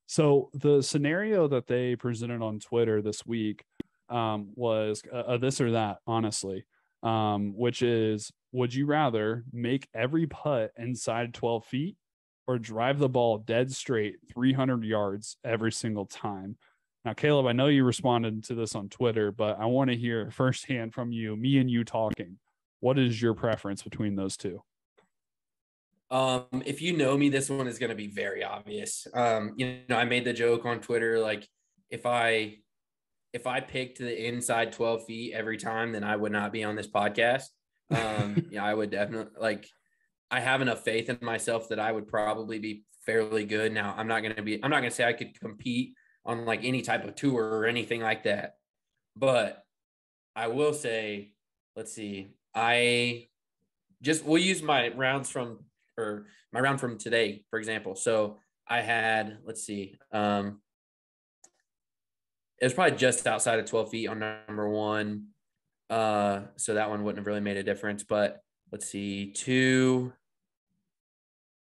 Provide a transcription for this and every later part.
So the scenario that they presented on Twitter this week was this or that, honestly, which is, would you rather make every putt inside 12 feet or drive the ball dead straight 300 yards every single time? Now, Caleb, I know you responded to this on Twitter, but I want to hear firsthand from you, me and you talking. What is your preference between those two? If you know me, this one is going to be very obvious. I made the joke on Twitter, like if I picked the inside 12 feet every time, then I would not be on this podcast. I would definitely I have enough faith in myself that I would probably be fairly good. Now, I'm not going to say I could compete on like any type of tour or anything like that. But I will say, let's see, we'll use my round from today, for example. So I had, let's see, it was probably just outside of 12 feet on number one. So that one wouldn't have really made a difference, but let's see,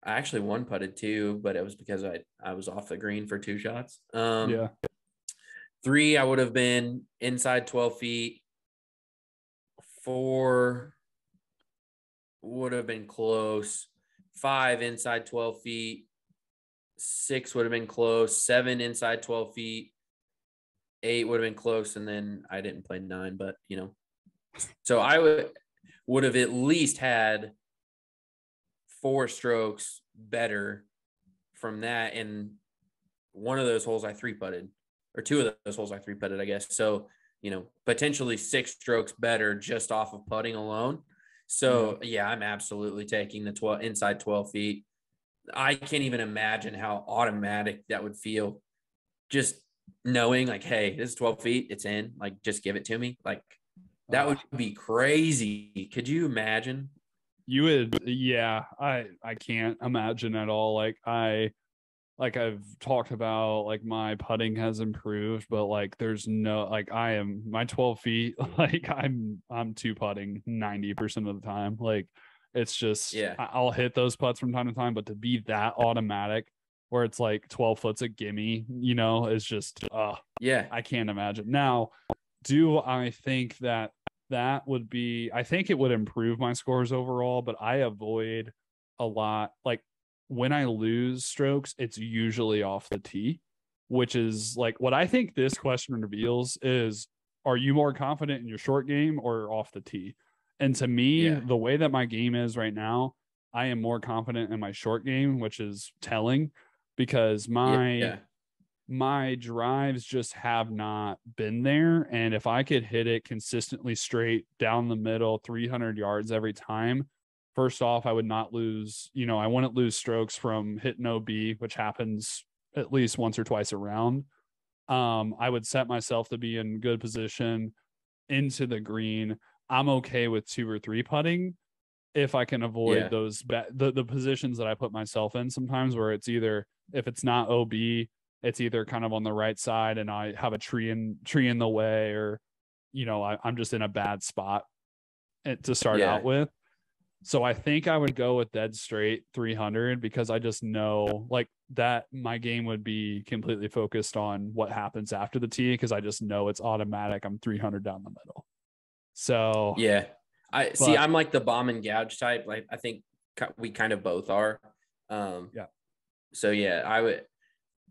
I actually one putted two, but it was because I was off the green for two shots. Yeah. Three, I would have been inside 12 feet. Four would have been close. Five, inside 12 feet. Six would have been close. Seven, inside 12 feet. Eight would have been close. And then I didn't play nine, but, so I would have at least had 4 strokes better from that. And one of those holes I three putted, or two of those holes I three putted, I guess. So, potentially 6 strokes better just off of putting alone. So yeah, I'm absolutely taking the inside 12 feet. I can't even imagine how automatic that would feel. Just knowing like, hey, this is 12 feet, it's in, like, just give it to me. Like that would be crazy. Could you imagine? You would, yeah. I can't imagine at all. I've talked about, like, my putting has improved, but like there's no, like, my 12 feet, like I'm two putting 90% of the time. Like it's just, Yeah. I'll hit those putts from time to time, but to be that automatic where it's like 12 foot's a gimme, is just, Yeah. I can't imagine. Now, do I think that would be, I think it would improve my scores overall, but I avoid a lot. Like when I lose strokes, it's usually off the tee, which is like what I think this question reveals is, are you more confident in your short game or off the tee? And to me, Yeah. the way that my game is right now, I am more confident in my short game, which is telling because Yeah. my drives just have not been there. And if I could hit it consistently straight down the middle, 300 yards every time, first off, I would not lose, I wouldn't lose strokes from hitting OB, which happens at least once or twice a round. I would set myself to be in good position into the green. I'm okay with 2 or 3 putting if I can avoid Yeah. those the positions that I put myself in sometimes, where it's either, if it's not OB, it's either kind of on the right side and I have a tree in the way, or I'm just in a bad spot to start Yeah. out with. So I think I would go with dead straight 300 because I just know like that my game would be completely focused on what happens after the tee, because I just know it's automatic. I'm 300 down the middle. So Yeah. I'm like the bomb and gouge type. Like I think we kind of both are. Yeah. So yeah,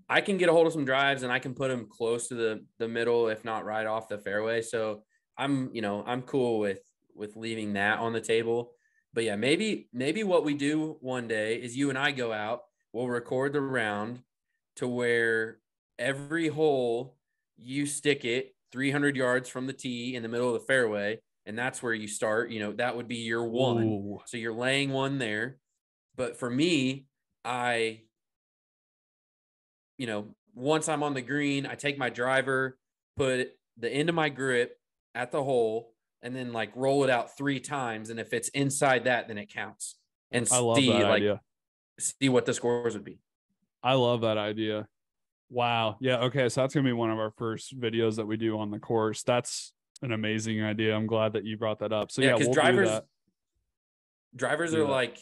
I can get a hold of some drives and I can put them close to the middle, if not right off the fairway. So I'm cool with leaving that on the table. But yeah, maybe what we do one day is you and I go out, we'll record the round to where every hole you stick it 300 yards from the tee in the middle of the fairway. And that's where you start, that would be your one. Ooh. So you're laying one there. But for me, once I'm on the green, I take my driver, put the end of my grip at the hole, and then like roll it out 3 times. And if it's inside that, then it counts. And I love that idea. See what the scores would be. I love that idea. Wow. Yeah. Okay. So that's going to be one of our first videos that we do on the course. That's an amazing idea. I'm glad that you brought that up. So yeah, because we'll drivers do are that. like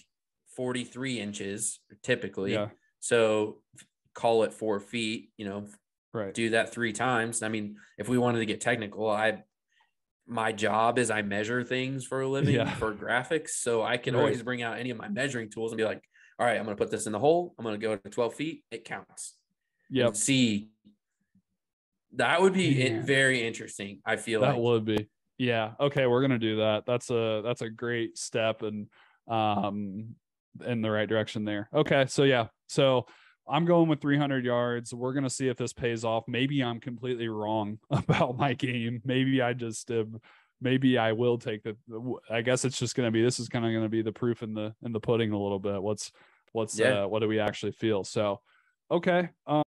43 inches typically. Yeah. So call it 4 feet, Right. do that 3 times. I mean, if we wanted to get technical, my job is I measure things for a living Yeah. for graphics. So I could Right. always bring out any of my measuring tools and be like, all right, I'm going to put this in the hole. I'm going to go to 12 feet. It counts. Yep. And see. That would be Man, very interesting. I feel that like. would be. Yeah. Okay, we're gonna do that. That's a great step and um in the right direction there. Okay, so yeah. So I'm going with 300 yards. We're gonna see if this pays off. Maybe I'm completely wrong about my game. Maybe I just maybe I will take the. I guess it's just gonna be. This is kind of gonna be the proof in the pudding a little bit. What do we actually feel? So okay.